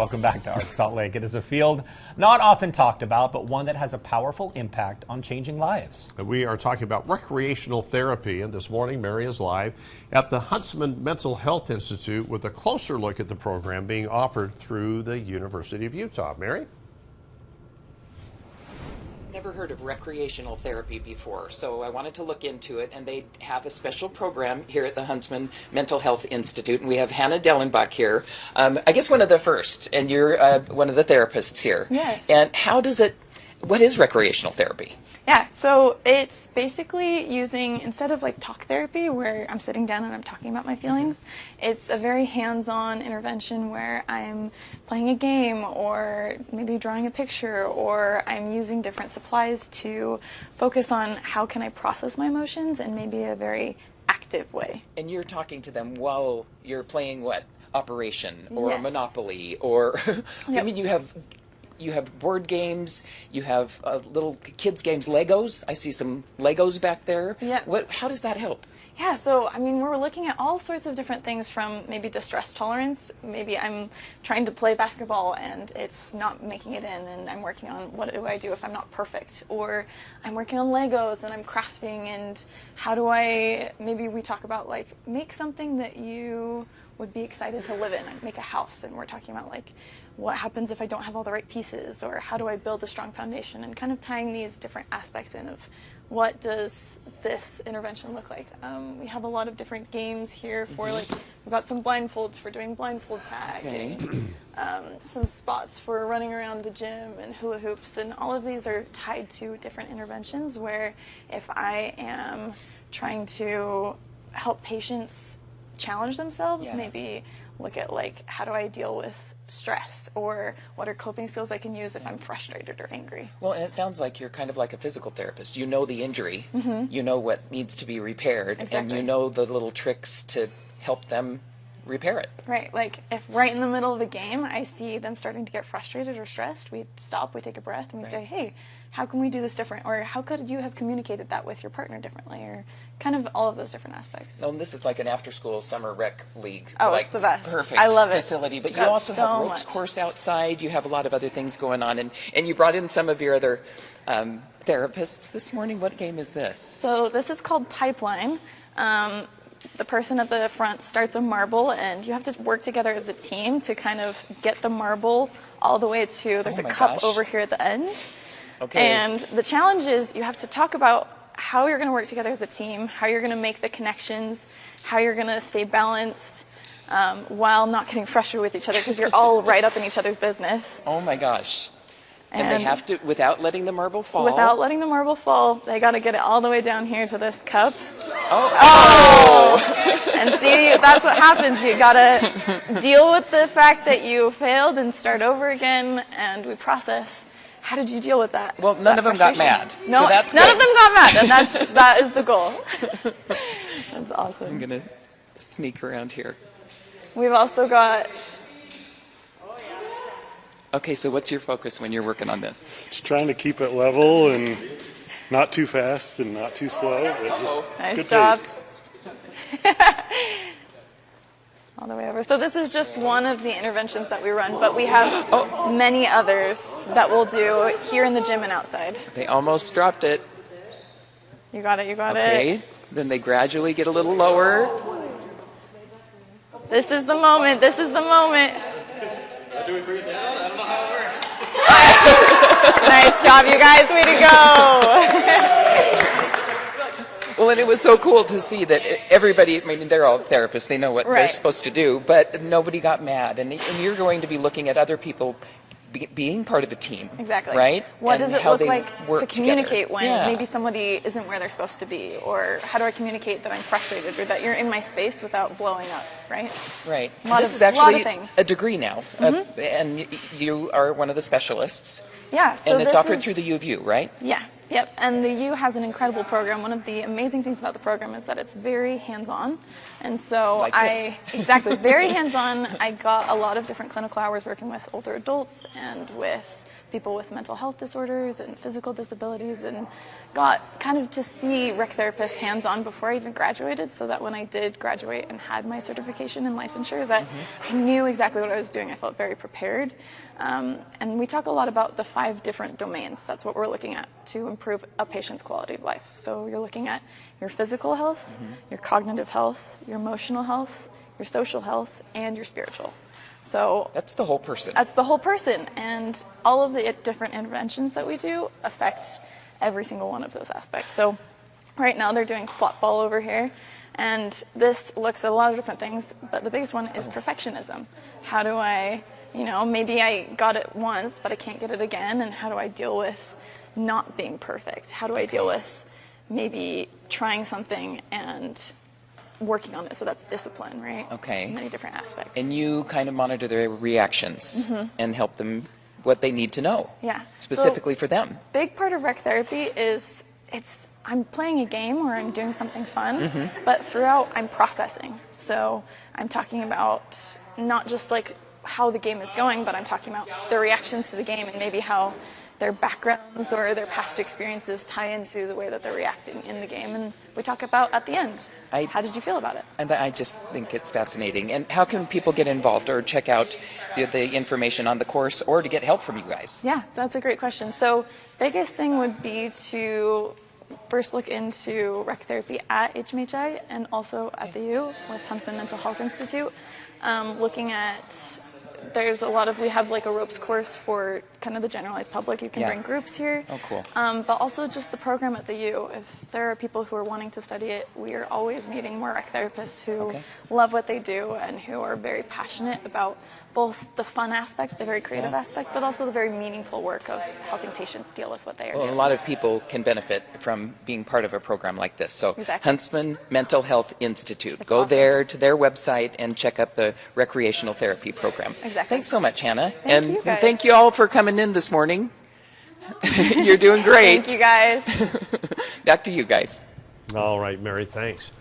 Welcome back to Arc Salt Lake. It is a field not often talked about, but one that has a powerful impact on changing lives. We are talking about recreational therapy, and this morning Mary is live at the Huntsman Mental Health Institute with a closer look at the program being offered through the University of Utah. Mary? Never heard of recreational therapy before, so I wanted to look into it, and they have a special program here at the Huntsman Mental Health Institute, and we have Hannah Dellenbach here. I guess one of the first, and you're one of the therapists here. Yes. And what is recreational therapy? Yeah, so it's basically using, instead of like talk therapy where I'm sitting down and I'm talking about my feelings, it's a very hands-on intervention where I'm playing a game or maybe drawing a picture, or I'm using different supplies to focus on how can I process my emotions in maybe a very active way. And you're talking to them while you're playing what? Operation or Yes. Monopoly or, I Yep. mean, you have board games, you have little kids games, Legos. I see some Legos back there. Yep. How does that help? Yeah, so I mean, we're looking at all sorts of different things, from maybe distress tolerance. Maybe I'm trying to play basketball and it's not making it in, and I'm working on what do I do if I'm not perfect. Or I'm working on Legos and I'm crafting, and how do I, maybe we talk about like, make something that you would be excited to live in, like make a house, and we're talking about like, what happens if I don't have all the right pieces, or how do I build a strong foundation, and kind of tying these different aspects in of what does this intervention look like. We have a lot of different games here for like, we've got some blindfolds for doing blindfold tag, Okay. and some spots for running around the gym, and hula hoops, and all of these are tied to different interventions where if I am trying to help patients challenge themselves, Yeah. maybe look at like, how do I deal with stress, or what are coping skills I can use if I'm frustrated or angry. Well, and it sounds like you're kind of like a physical therapist. You know the injury, you know what needs to be repaired, and Exactly. you know the little tricks to help them repair it. Right, like if right in the middle of a game I see them starting to get frustrated or stressed, we stop, we take a breath, and we say, hey, how can we do this different? Or how could you have communicated that with your partner differently? Or kind of all of those different aspects. Oh, and this is like an after-school summer rec league. Oh, like it's the best. Perfect I love it. facility. But you Got also have so ropes much. course outside. You have a lot of other things going on. And you brought in some of your other therapists this morning. What game is this? So this is called Pipeline. The person at the front starts a marble, and you have to work together as a team to kind of get the marble all the way to, there's Oh a my cup gosh. over here at the end. Okay. And the challenge is you have to talk about how you're going to work together as a team, how you're going to make the connections, how you're going to stay balanced while not getting frustrated with each other, because you're all right up in each other's business. Oh my gosh. And they have to, without letting the marble fall. Without letting the marble fall, they got to get it all the way down here to this cup. Oh. And see, that's what happens. You got to deal with the fact that you failed and start over again, and we process. How did you deal with that? Well, none of them got mad. No, so that's none good. of them got mad, and that is the goal. That's awesome. I'm going to sneak around here. We've also got, Okay, so what's your focus when you're working on this? Just trying to keep it level and not too fast and not too slow. But just nice good job. pace. All the way over. So this is just one of the interventions that we run, but we have many others that we'll do here in the gym and outside. They almost dropped it. You got it, you got Okay, it. then they gradually get a little lower. This is the moment, this is the moment. Do we bring it down? I don't know how it works. Nice job, you guys, way to go. Well, and it was so cool to see that everybody, I mean, they're all therapists, they know what they're Right. supposed to do, but nobody got mad. And you're going to be looking at other people being part of a team. Exactly. Right? What And does it how look they like work to communicate together. when Yeah. maybe somebody isn't where they're supposed to be? Or how do I communicate that I'm frustrated, or that you're in my space without blowing up, right? Right. A lot This of- is actually lot of things. a degree now, and you are one of the specialists, Yeah. So and it's this offered is- through the U of U, right? Yeah. Yep, and the U has an incredible program. One of the amazing things about the program is that it's very hands-on. And so Like this. exactly, very hands-on. I got a lot of different clinical hours working with older adults and with people with mental health disorders and physical disabilities, and got kind of to see rec therapists hands-on before I even graduated, so that when I did graduate and had my certification and licensure, that I knew exactly what I was doing. I felt very prepared. And we talk a lot about the 5 different domains. That's what we're looking at to improve a patient's quality of life. So you're looking at your physical health, your cognitive health, your emotional health, your social health, and your spiritual. So That's the whole person. that's the whole person, and all of the different interventions that we do affect every single one of those aspects. So right now they're doing flop ball over here, and this looks at a lot of different things, but the biggest one is perfectionism. How do I, maybe I got it once, but I can't get it again, and how do I deal with not being perfect? How do I deal with maybe trying something and working on it? So that's discipline, right? Okay. Many different aspects. And you kind of monitor their reactions and help them what they need to know. Yeah. Specifically for them. Big part of rec therapy is I'm playing a game or I'm doing something fun, but throughout I'm processing. So I'm talking about not just like how the game is going, but I'm talking about their reactions to the game and maybe how their backgrounds or their past experiences tie into the way that they're reacting in the game. And we talk about at the end, how did you feel about it? And I just think it's fascinating. And how can people get involved or check out the information on the course or to get help from you guys? Yeah, that's a great question. So biggest thing would be to first look into rec therapy at HMHI and also at the U with Huntsman Mental Health Institute. Looking at, we have like a ropes course for kind of the generalized public. You can bring groups here. Oh, cool. But also just the program at the U. If there are people who are wanting to study it, we are always needing more rec therapists who love what they do and who are very passionate about both the fun aspect, the very creative aspect, but also the very meaningful work of helping patients deal with what they are Well, doing. a lot of people can benefit from being part of a program like this. So Exactly. Huntsman Mental Health Institute. That's Go awesome. there to their website and check out the recreational therapy program. Exactly. Thanks so much, Hannah. Thank you, and guys. thank you all for coming in this morning. You're doing great. Thank you guys. Back to you guys. All right, Mary, thanks.